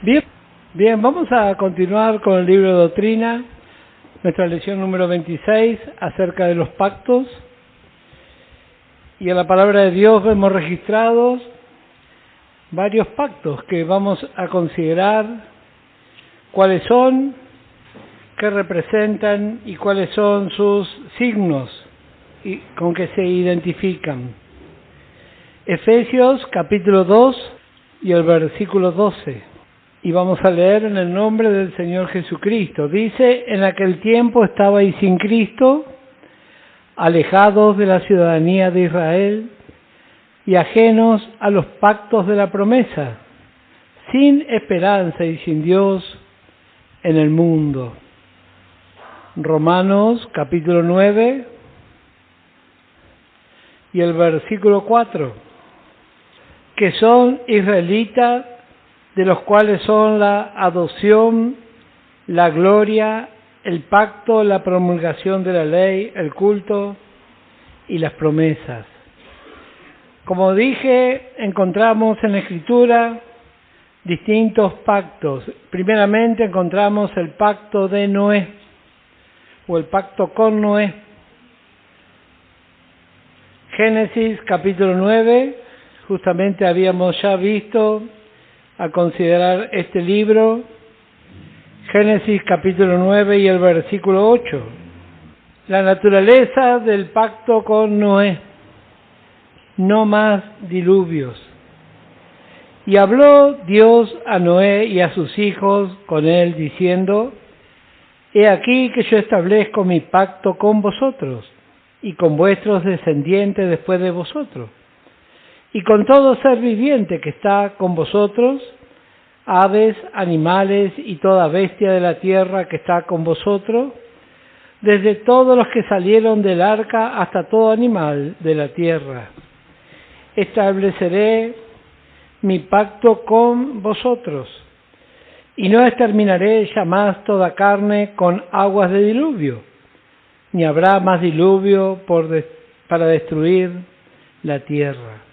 Bien, bien, vamos a continuar con el libro de Doctrina, nuestra lección número 26, acerca de los pactos. Y en la palabra de Dios vemos registrados varios pactos que vamos a considerar cuáles son, qué representan y cuáles son sus signos y con que se identifican. Efesios capítulo 2 y el versículo 12. Y vamos a leer en el nombre del Señor Jesucristo. Dice: en aquel tiempo estabais sin Cristo, alejados de la ciudadanía de Israel y ajenos a los pactos de la promesa, sin esperanza y sin Dios en el mundo. Romanos capítulo 9 y el versículo 4, que son israelitas, de los cuales son la adopción, la gloria, el pacto, la promulgación de la ley, el culto y las promesas. Como dije, encontramos en la Escritura distintos pactos. Primeramente encontramos el pacto de Noé, o el pacto con Noé. Génesis capítulo 9, justamente habíamos ya visto a considerar este libro, Génesis capítulo 9 y el versículo 8. La naturaleza del pacto con Noé: no más diluvios. Y habló Dios a Noé y a sus hijos con él, diciendo: he aquí que yo establezco mi pacto con vosotros y con vuestros descendientes después de vosotros, y con todo ser viviente que está con vosotros, aves, animales y toda bestia de la tierra que está con vosotros, desde todos los que salieron del arca hasta todo animal de la tierra. Estableceré mi pacto con vosotros, y no exterminaré jamás toda carne con aguas de diluvio, ni habrá más diluvio para destruir la tierra.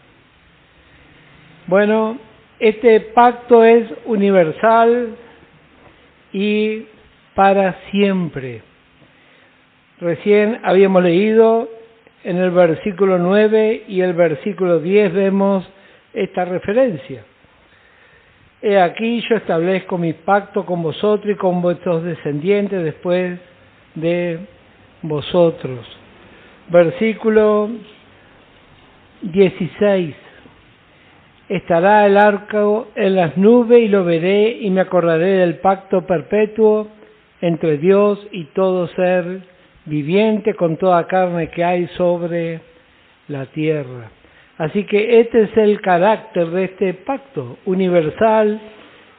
Bueno, este pacto es universal y para siempre. Recién habíamos leído en el versículo 9 y el versículo 10 vemos esta referencia. He aquí yo establezco mi pacto con vosotros y con vuestros descendientes después de vosotros. Versículo 16. Estará el arco en las nubes y lo veré y me acordaré del pacto perpetuo entre Dios y todo ser viviente con toda carne que hay sobre la tierra. Así que este es el carácter de este pacto, universal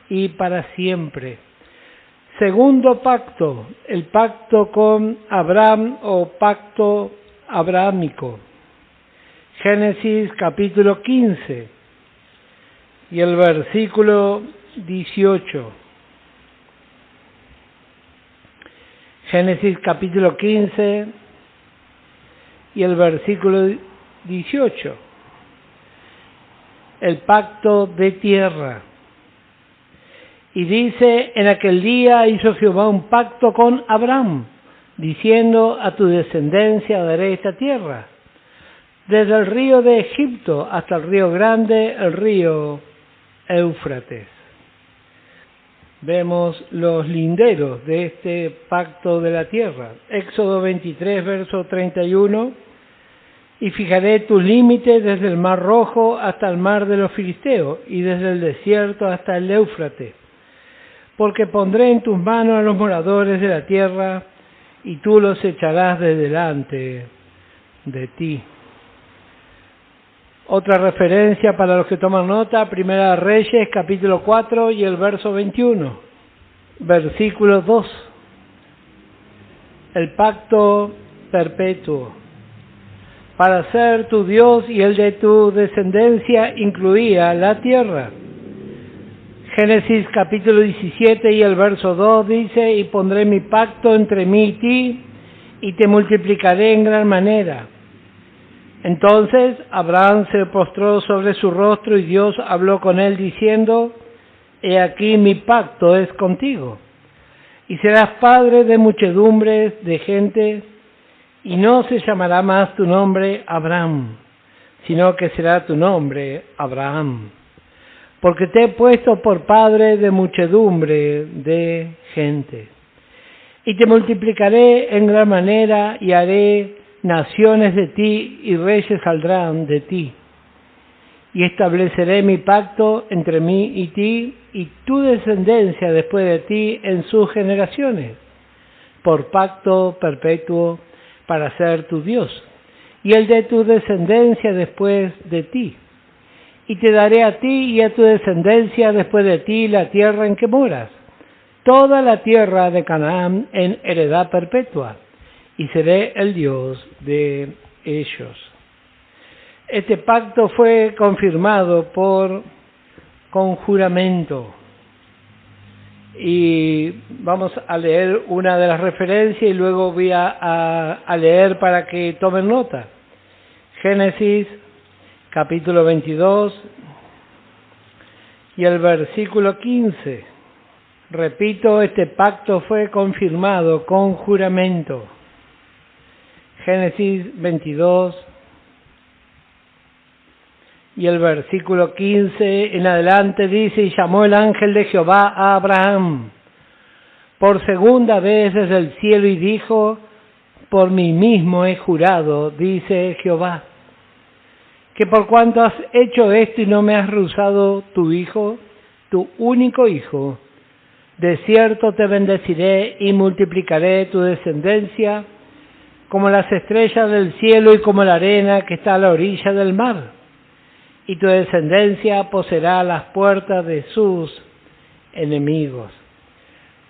y para siempre. Segundo pacto, el pacto con Abraham o pacto abrahámico. Génesis capítulo 15 y el versículo 18. Génesis capítulo 15 y el versículo 18. El pacto de tierra. Y dice: en aquel día hizo Jehová un pacto con Abraham, diciendo: a tu descendencia daré esta tierra, desde el río de Egipto hasta el río grande, el río Éufrates. Vemos los linderos de este pacto de la tierra. Éxodo 23, verso 31. Y fijaré tus límites desde el mar Rojo hasta el mar de los Filisteos, y desde el desierto hasta el Éufrates. Porque pondré en tus manos a los moradores de la tierra, y tú los echarás de delante de ti. Otra referencia para los que toman nota: Primera de Reyes, capítulo 4 y el verso 21. Versículo 2. El pacto perpetuo. Para ser tu Dios y el de tu descendencia incluía la tierra. Génesis capítulo 17 y el verso 2 dice: y pondré mi pacto entre mí y ti, y te multiplicaré en gran manera. Entonces Abraham se postró sobre su rostro y Dios habló con él diciendo: he aquí mi pacto es contigo, y serás padre de muchedumbres de gente, y no se llamará más tu nombre Abraham, sino que será tu nombre Abraham, porque te he puesto por padre de muchedumbre de gente. Y te multiplicaré en gran manera, y haré naciones de ti, y reyes saldrán de ti. Y estableceré mi pacto entre mí y ti, y tu descendencia después de ti en sus generaciones, por pacto perpetuo para ser tu Dios, y el de tu descendencia después de ti. Y te daré a ti y a tu descendencia después de ti la tierra en que moras, toda la tierra de Canaán en heredad perpetua, y seré el Dios de ellos. Este pacto fue confirmado con juramento. Y vamos a leer una de las referencias y luego voy a leer para que tomen nota. Génesis capítulo 22 y el versículo 15. Repito, este pacto fue confirmado con juramento. Génesis 22 y el versículo 15 en adelante dice: y llamó el ángel de Jehová a Abraham por segunda vez desde el cielo y dijo: por mí mismo he jurado, dice Jehová, que por cuanto has hecho esto y no me has rehusado tu hijo, tu único hijo, de cierto te bendeciré y multiplicaré tu descendencia como las estrellas del cielo y como la arena que está a la orilla del mar. Y tu descendencia poseerá las puertas de sus enemigos.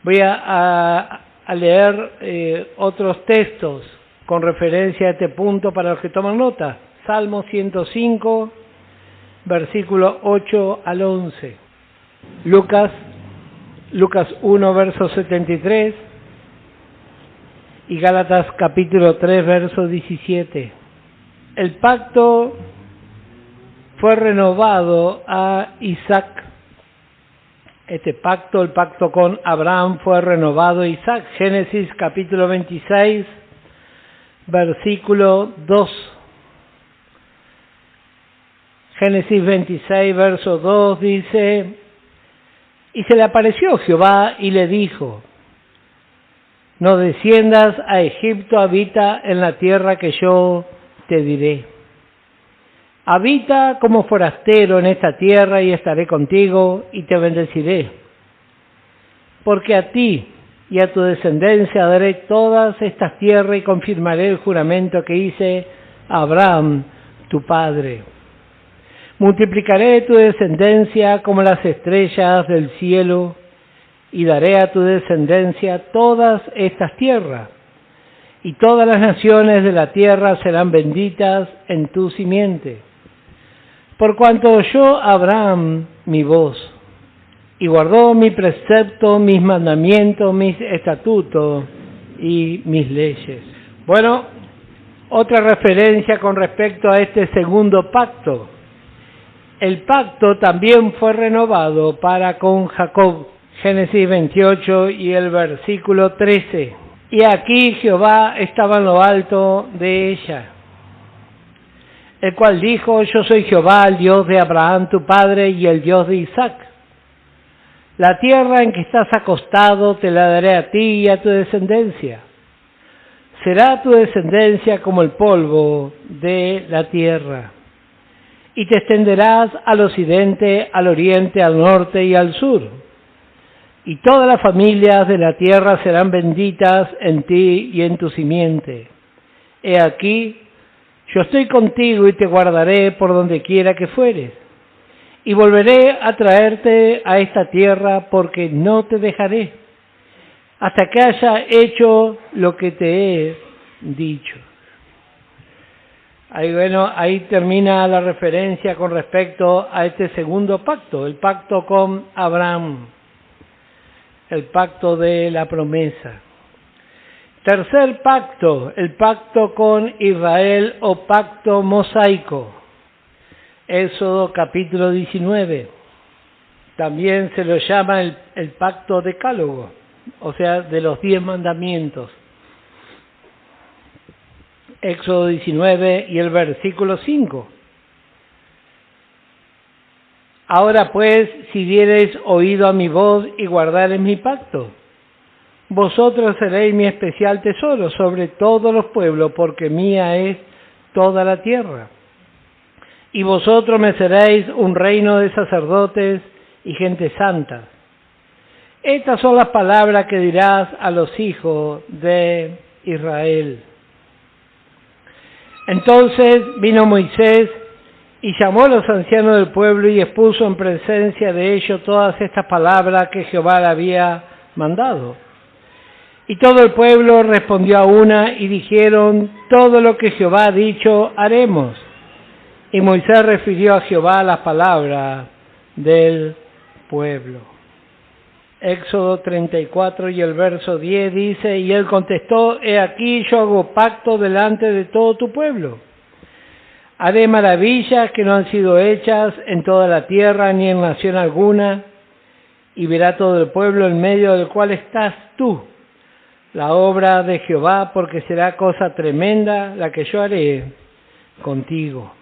Voy a leer otros textos con referencia a este punto para los que toman nota. Salmo 105, versículo 8 al 11. Lucas 1, verso 73. Y Gálatas capítulo 3, verso 17. El pacto fue renovado a Isaac. Este pacto, el pacto con Abraham, fue renovado a Isaac. Génesis capítulo 26, versículo 2. Génesis 26, verso 2 dice: y se le apareció Jehová y le dijo: no desciendas a Egipto, habita en la tierra que yo te diré. Habita como forastero en esta tierra y estaré contigo y te bendeciré. Porque a ti y a tu descendencia daré todas estas tierras y confirmaré el juramento que hice a Abraham, tu padre. Multiplicaré tu descendencia como las estrellas del cielo y daré a tu descendencia todas estas tierras. Y todas las naciones de la tierra serán benditas en tu simiente. Por cuanto oyó Abraham mi voz, y guardó mi precepto, mis mandamientos, mis estatutos y mis leyes. Bueno, otra referencia con respecto a este segundo pacto. El pacto también fue renovado para con Jacob. Génesis 28 y el versículo 13. Y aquí Jehová estaba en lo alto de ella, el cual dijo: yo soy Jehová, el Dios de Abraham tu padre y el Dios de Isaac. La tierra en que estás acostado te la daré a ti y a tu descendencia. Será tu descendencia como el polvo de la tierra. Y te extenderás al occidente, al oriente, al norte y al sur. Y todas las familias de la tierra serán benditas en ti y en tu simiente. He aquí, yo estoy contigo y te guardaré por donde quiera que fueres. Y volveré a traerte a esta tierra porque no te dejaré, hasta que haya hecho lo que te he dicho. Ahí termina la referencia con respecto a este segundo pacto, el pacto con Abraham, el pacto de la promesa. Tercer pacto, el pacto con Israel o pacto mosaico. Éxodo capítulo 19. También se lo llama el pacto decálogo, o sea, de los 10 mandamientos. Éxodo 19 y el versículo 5. Ahora pues, si diereis oído a mi voz y guardareis mi pacto, vosotros seréis mi especial tesoro sobre todos los pueblos, porque mía es toda la tierra. Y vosotros me seréis un reino de sacerdotes y gente santa. Estas son las palabras que dirás a los hijos de Israel. Entonces vino Moisés y llamó a los ancianos del pueblo y expuso en presencia de ellos todas estas palabras que Jehová le había mandado. Y todo el pueblo respondió a una y dijeron: todo lo que Jehová ha dicho haremos. Y Moisés refirió a Jehová las palabras del pueblo. Éxodo 34 y el verso 10 dice: y él contestó: he aquí yo hago pacto delante de todo tu pueblo. Haré maravillas que no han sido hechas en toda la tierra ni en nación alguna, y verá todo el pueblo en medio del cual estás tú, la obra de Jehová, porque será cosa tremenda la que yo haré contigo.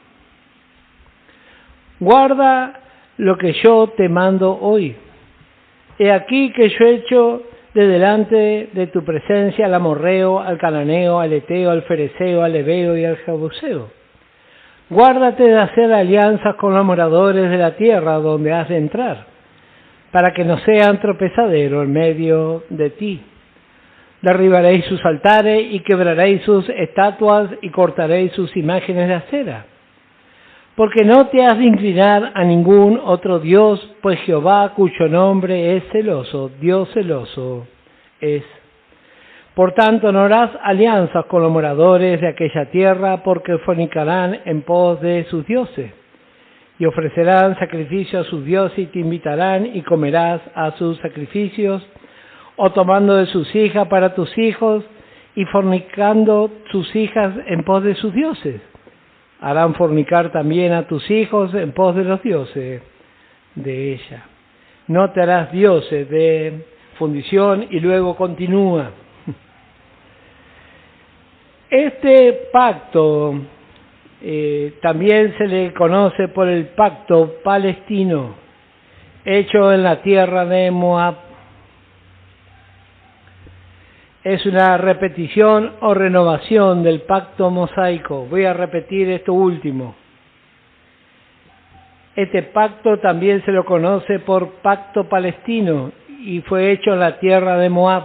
Guarda lo que yo te mando hoy. He aquí que yo he hecho de delante de tu presencia al amorreo, al cananeo, al eteo, al fereceo, al heveo y al jebuseo. Guárdate de hacer alianzas con los moradores de la tierra donde has de entrar, para que no sean tropezadero en medio de ti. Derribaréis sus altares y quebraréis sus estatuas y cortaréis sus imágenes de acera. Porque no te has de inclinar a ningún otro Dios, pues Jehová, cuyo nombre es celoso, Dios celoso es. Por tanto, no harás alianzas con los moradores de aquella tierra, porque fornicarán en pos de sus dioses, y ofrecerán sacrificio a sus dioses, y te invitarán, y comerás a sus sacrificios, o tomando de sus hijas para tus hijos, y fornicando sus hijas en pos de sus dioses. Harán fornicar también a tus hijos en pos de los dioses de ella. No te harás dioses de fundición, y luego continúa. Este pacto también se le conoce por el pacto palestino, hecho en la tierra de Moab. Es una repetición o renovación del pacto mosaico. Voy a repetir esto último. Este pacto también se lo conoce por pacto palestino y fue hecho en la tierra de Moab.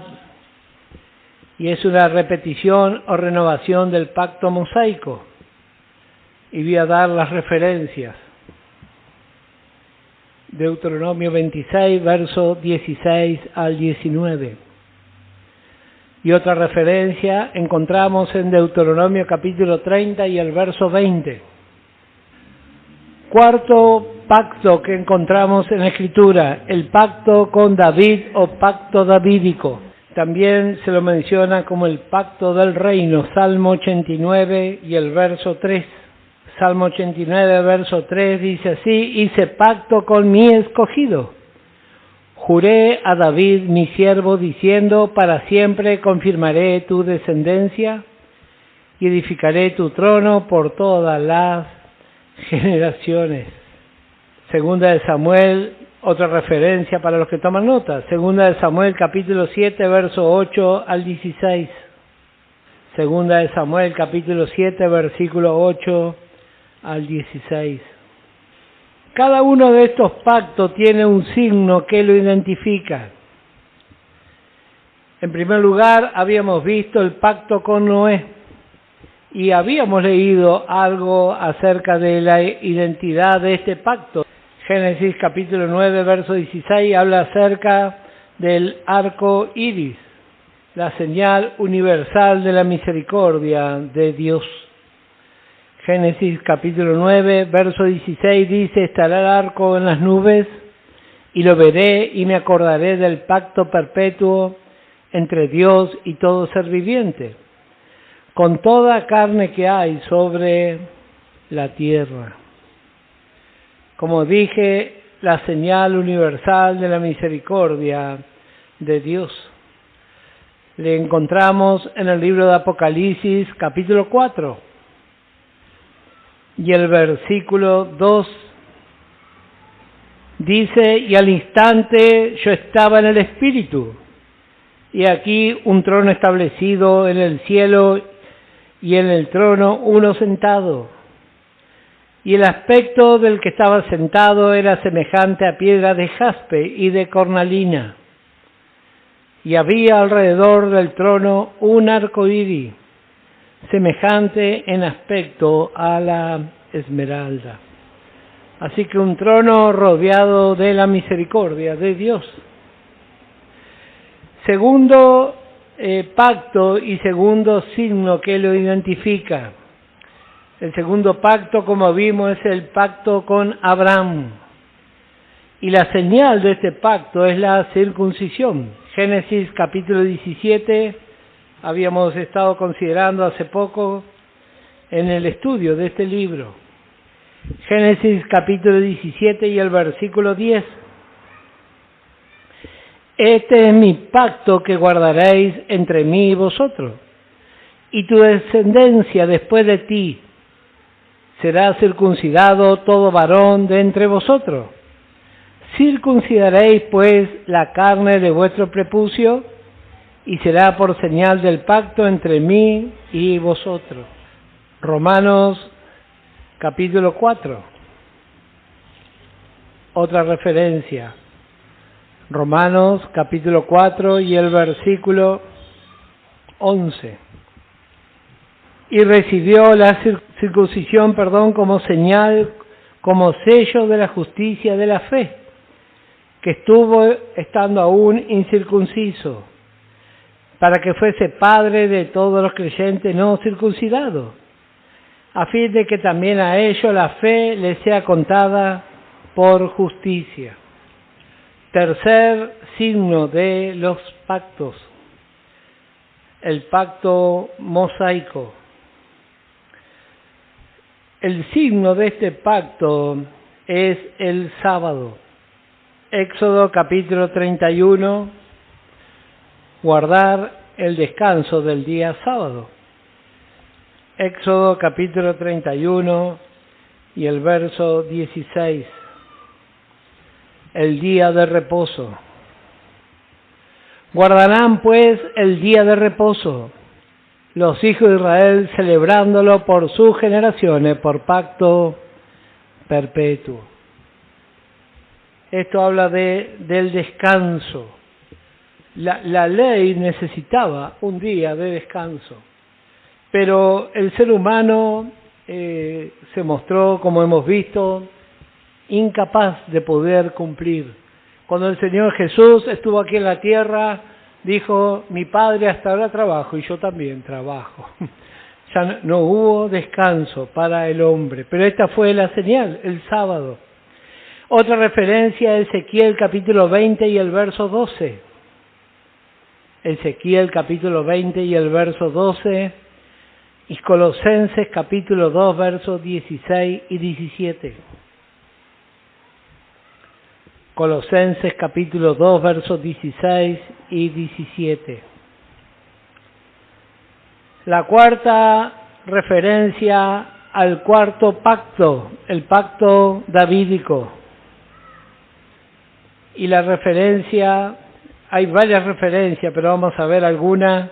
Y es una repetición o renovación del pacto mosaico. Y voy a dar las referencias. Deuteronomio 26, versos 16 al 19. Y otra referencia encontramos en Deuteronomio capítulo 30 y el verso 20. Cuarto pacto que encontramos en la Escritura, el pacto con David o pacto davídico. También se lo menciona como el pacto del reino, Salmo 89 y el verso 3. Salmo 89, verso 3 dice así: hice pacto con mi escogido. Juré a David mi siervo diciendo: para siempre confirmaré tu descendencia y edificaré tu trono por todas las generaciones. Segunda de Samuel, otra referencia para los que toman nota. Segunda de Samuel capítulo 7, verso 8 al 16. Segunda de Samuel capítulo 7, versículo 8 al 16. Cada uno de estos pactos tiene un signo que lo identifica. En primer lugar, habíamos visto el pacto con Noé y habíamos leído algo acerca de la identidad de este pacto. Génesis capítulo 9, verso 16 habla acerca del arco iris, la señal universal de la misericordia de Dios. Génesis capítulo 9, verso 16 dice: estará el arco en las nubes, y lo veré y me acordaré del pacto perpetuo entre Dios y todo ser viviente, con toda carne que hay sobre la tierra. Como dije la señal universal de la misericordia de Dios. Le encontramos en el libro de Apocalipsis, capítulo 4, y el versículo 2 dice: y al instante yo estaba en el Espíritu, y aquí un trono establecido en el cielo, y en el trono uno sentado. Y el aspecto del que estaba sentado era semejante a piedra de jaspe y de cornalina. Y había alrededor del trono un arco iris, semejante en aspecto a la esmeralda. Así que un trono rodeado de la misericordia de Dios. Segundo pacto y segundo signo que lo identifica. El segundo pacto, como vimos, es el pacto con Abraham. Y la señal de este pacto es la circuncisión. Génesis capítulo 17, habíamos estado considerando hace poco en el estudio de este libro. Génesis capítulo 17 y el versículo 10. Este es mi pacto que guardaréis entre mí y vosotros, y tu descendencia después de ti. Será circuncidado todo varón de entre vosotros. Circuncidaréis pues la carne de vuestro prepucio, y será por señal del pacto entre mí y vosotros. Romanos capítulo 4. Otra referencia. Romanos capítulo 4 y el versículo 11. Y recibió la circuncisión, como señal, como sello de la justicia de la fe, que estuvo estando aún incircunciso, para que fuese padre de todos los creyentes no circuncidados, a fin de que también a ellos la fe les sea contada por justicia. Tercer signo de los pactos, el pacto mosaico. El signo de este pacto es el sábado. Éxodo capítulo 31, guardar el descanso del día sábado. Éxodo capítulo 31 y el verso 16. El día de reposo. Guardarán pues el día de reposo, los hijos de Israel celebrándolo por sus generaciones, por pacto perpetuo. Esto habla del descanso. La ley necesitaba un día de descanso, pero el ser humano se mostró, como hemos visto, incapaz de poder cumplir. Cuando el Señor Jesús estuvo aquí en la tierra, dijo: mi Padre hasta ahora trabajo y yo también trabajo. Ya no hubo descanso para el hombre, pero esta fue la señal, el sábado. Otra referencia a Ezequiel capítulo 20 y el verso 12. Ezequiel capítulo 20 y el verso 12, y Colosenses capítulo 2 versos 16 y 17. Colosenses capítulo 2 versos 16 y 17. La cuarta referencia al cuarto pacto, el pacto davídico. Y la referencia, hay varias referencias, pero vamos a ver algunas.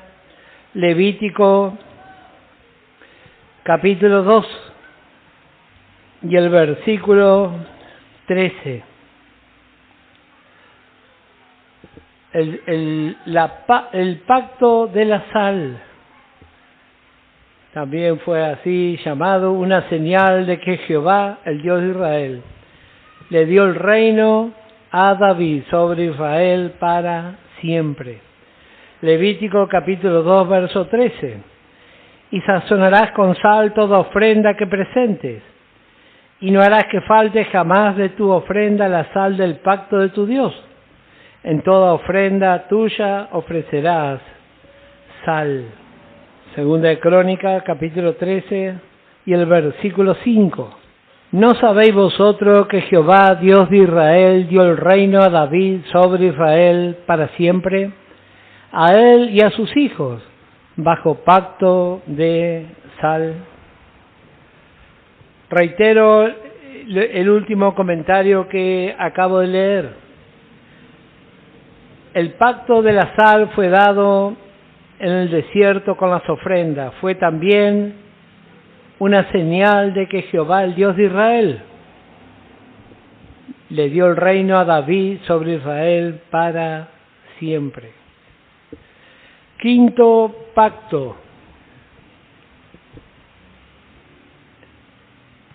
Levítico capítulo 2 y el versículo 13. El pacto de la sal también fue así llamado, una señal de que Jehová, el Dios de Israel, le dio el reino a David sobre Israel para siempre. Levítico capítulo 2 verso 13. Y sazonarás con sal toda ofrenda que presentes, y no harás que falte jamás de tu ofrenda la sal del pacto de tu Dios. En toda ofrenda tuya ofrecerás sal. Segunda de Crónicas, capítulo 13 y el versículo 5. ¿No sabéis vosotros que Jehová, Dios de Israel, dio el reino a David sobre Israel para siempre, a él y a sus hijos, bajo pacto de sal? Reitero el último comentario que acabo de leer. El pacto de la sal fue dado en el desierto con las ofrendas. Fue también una señal de que Jehová, el Dios de Israel, le dio el reino a David sobre Israel para siempre. Quinto pacto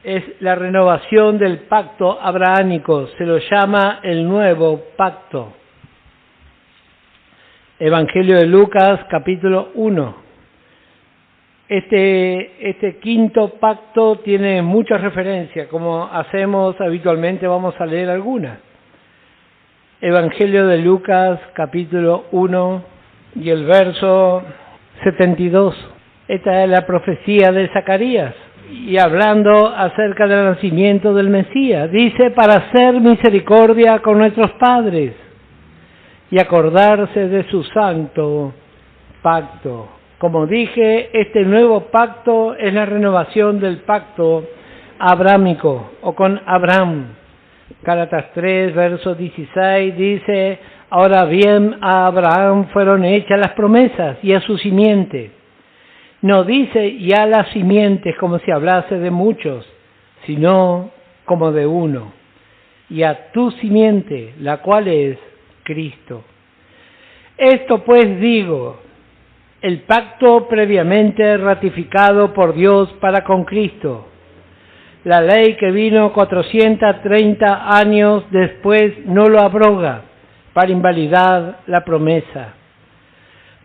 es la renovación del pacto abrahámico. Se lo llama el nuevo pacto. Evangelio de Lucas, capítulo 1. Este quinto pacto tiene muchas referencias, como hacemos habitualmente, vamos a leer algunas. Evangelio de Lucas, capítulo 1 y el verso 72. Esta es la profecía de Zacarías, y hablando acerca del nacimiento del Mesías, dice: para hacer misericordia con nuestros padres y acordarse de su santo pacto. Como dije, este nuevo pacto es la renovación del pacto abrámico o con Abraham. Gálatas 3, verso 16 dice: ahora bien, a Abraham fueron hechas las promesas y a su simiente. No dice y a las simientes como si hablase de muchos, sino como de uno. Y a tu simiente, la cual es Cristo. Esto pues digo: el pacto previamente ratificado por Dios para con Cristo, la ley que vino 430 años después no lo abroga para invalidar la promesa.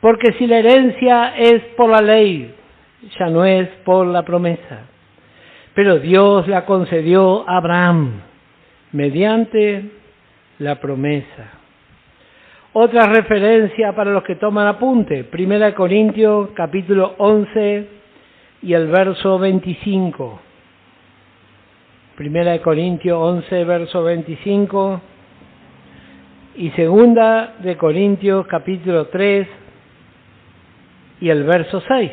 Porque si la herencia es por la ley, ya no es por la promesa. Pero Dios la concedió a Abraham mediante la promesa. Otra referencia para los que toman apunte, 1 Corintios capítulo 11 y el verso 25. 1 Corintios 11, verso 25, y 2 Corintios capítulo 3 y el verso 6.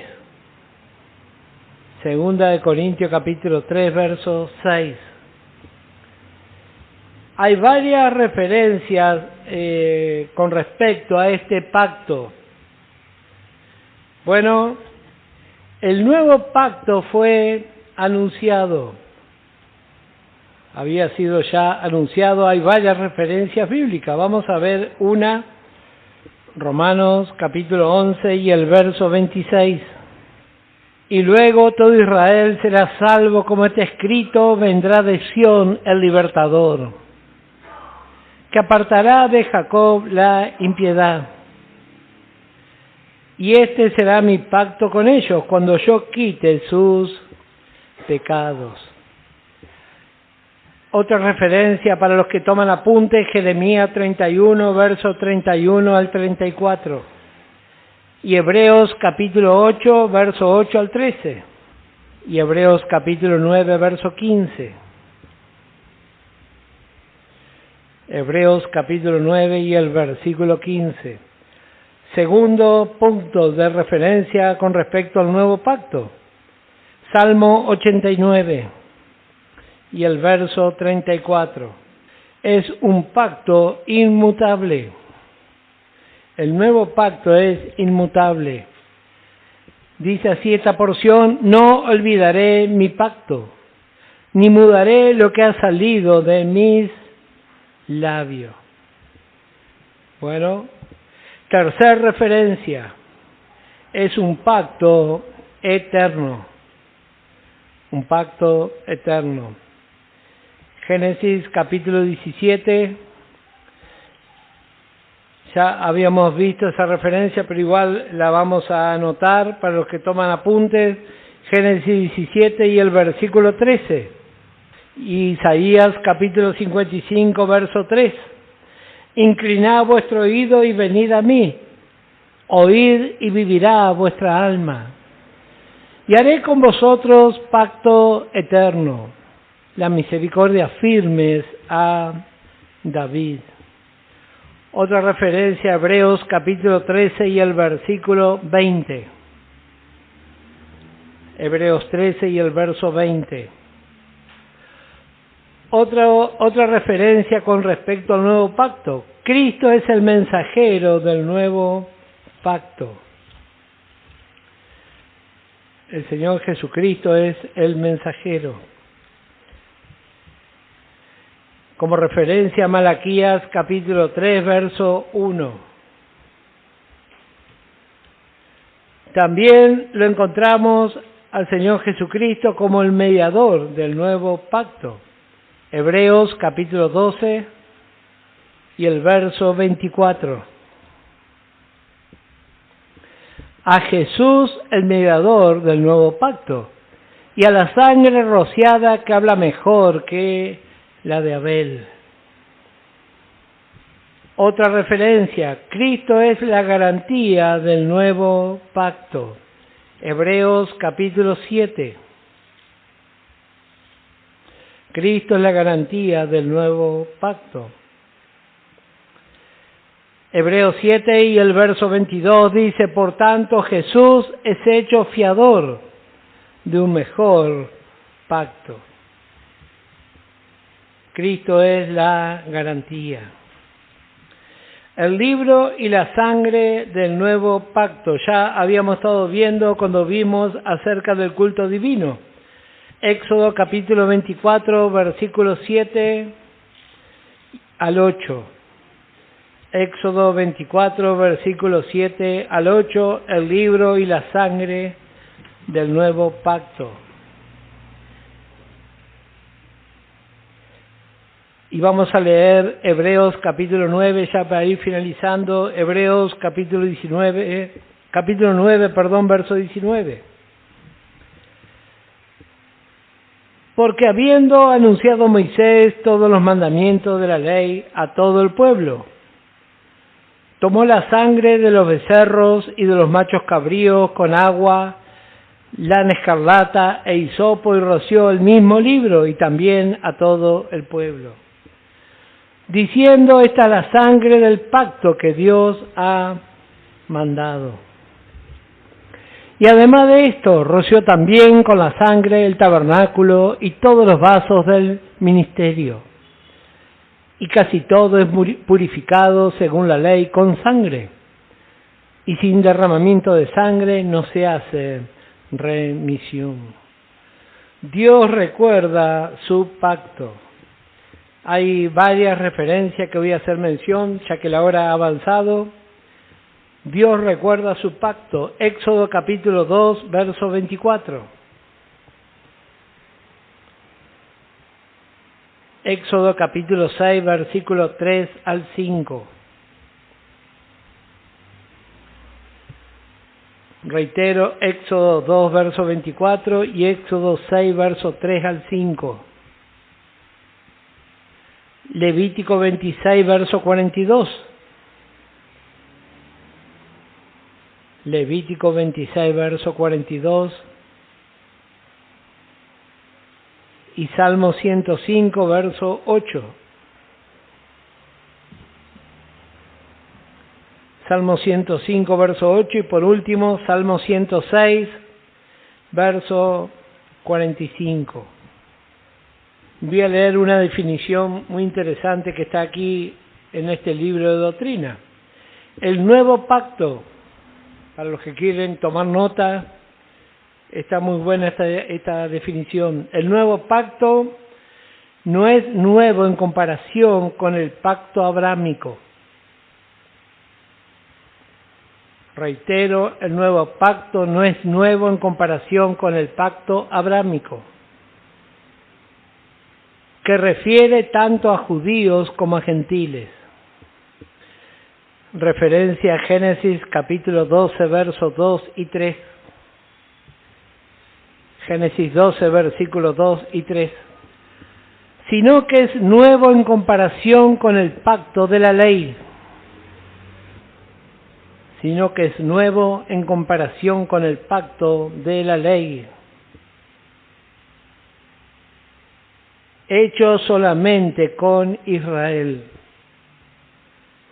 2 Corintios capítulo 3, verso 6. Hay varias referencias con respecto a este pacto. Bueno, el nuevo pacto fue anunciado. Había sido ya anunciado, hay varias referencias bíblicas. Vamos a ver una, Romanos capítulo 11 y el verso 26. Y luego todo Israel será salvo, como está escrito: vendrá de Sión el libertador, que apartará de Jacob la impiedad. Y este será mi pacto con ellos, cuando yo quite sus pecados. Otra referencia para los que toman apunte, Jeremías 31, verso 31 al 34. Y Hebreos capítulo 8, verso 8 al 13. Y Hebreos capítulo 9, verso 15. Hebreos capítulo 9 y el versículo 15. Segundo punto de referencia con respecto al nuevo pacto, Salmo 89 y el verso 34. Es un pacto inmutable. El nuevo pacto es inmutable. Dice así esta porción: no olvidaré mi pacto, ni mudaré lo que ha salido de mis labios. Bueno, tercer referencia, es un pacto eterno. Un pacto eterno. Génesis capítulo 17. Ya habíamos visto esa referencia, pero igual la vamos a anotar para los que toman apuntes. Génesis 17 y el versículo 13. Isaías capítulo 55, verso 3. Inclinad vuestro oído y venid a mí. Oíd y vivirá vuestra alma. Y haré con vosotros pacto eterno. la misericordia firmes a David. Otra referencia a Hebreos capítulo 13 y el versículo 20. Hebreos 13 y el verso 20. Otra referencia con respecto al nuevo pacto. Cristo es el mensajero del nuevo pacto. El Señor Jesucristo es el mensajero. Como referencia a Malaquías capítulo 3, verso 1. También lo encontramos al Señor Jesucristo como el mediador del nuevo pacto. Hebreos capítulo 12 y el verso 24. A Jesús el mediador del nuevo pacto y a la sangre rociada que habla mejor que la de Abel. Otra referencia, Cristo es la garantía del nuevo pacto. Hebreos capítulo 7. Cristo es la garantía del nuevo pacto. Hebreos 7 y el verso 22 dice, por tanto Jesús es hecho fiador de un mejor pacto. Cristo es la garantía. El libro y la sangre del nuevo pacto. Ya habíamos estado viendo cuando vimos acerca del culto divino. Éxodo capítulo 24, versículos 7 al 8. Éxodo 24, versículos 7 al 8, el libro y la sangre del nuevo pacto. Y vamos a leer Hebreos capítulo 9, ya para ir finalizando, Hebreos capítulo 9, verso 19. Porque habiendo anunciado Moisés todos los mandamientos de la ley a todo el pueblo, tomó la sangre de los becerros y de los machos cabríos con agua, lana escarlata e hisopo y roció el mismo libro y también a todo el pueblo, diciendo, esta es la sangre del pacto que Dios ha mandado. Y además de esto, roció también con la sangre el tabernáculo y todos los vasos del ministerio. Y casi todo es purificado según la ley con sangre. Y sin derramamiento de sangre no se hace remisión. Dios recuerda su pacto. Hay varias referencias que voy a hacer mención, ya que la hora ha avanzado. Dios recuerda su pacto. Éxodo capítulo 2, verso 24. Éxodo capítulo 6, versículo 3 al 5. Reitero, Éxodo 2, verso 24 y Éxodo 6, verso 3 al 5. Levítico 26, verso 42. Levítico 26, verso 42. Y Salmo 105, verso 8. Salmo 105, verso 8. Y por último, Salmo 106, verso 45. Voy a leer una definición muy interesante que está aquí en este libro de doctrina. El nuevo pacto, para los que quieren tomar nota, está muy buena esta definición. El nuevo pacto no es nuevo en comparación con el pacto abrámico. Reitero, el nuevo pacto no es nuevo en comparación con el pacto abrámico, que refiere tanto a judíos como a gentiles. Referencia a Génesis capítulo 12, versos 2 y 3. Génesis 12, versículos 2 y 3. Sino que es nuevo en comparación con el pacto de la ley. Sino que es nuevo en comparación con el pacto de la ley. hecho solamente con Israel.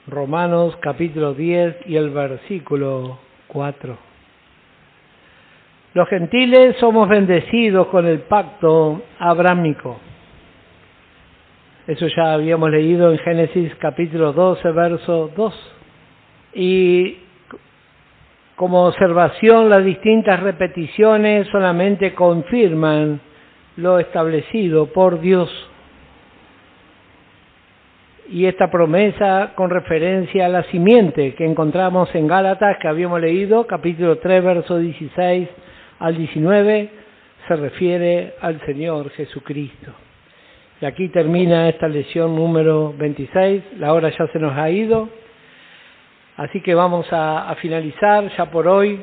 Romanos capítulo 10 y el versículo 4. Los gentiles somos bendecidos con el pacto abrámico. Eso ya habíamos leído en Génesis capítulo 12, verso 2. Y como observación, las distintas repeticiones solamente confirman lo establecido por Dios. Y esta promesa con referencia a la simiente que encontramos en Gálatas, que habíamos leído, capítulo 3, verso 16 al 19, se refiere al Señor Jesucristo. Y aquí termina esta lección número 26, la hora ya se nos ha ido, así que vamos a finalizar ya por hoy.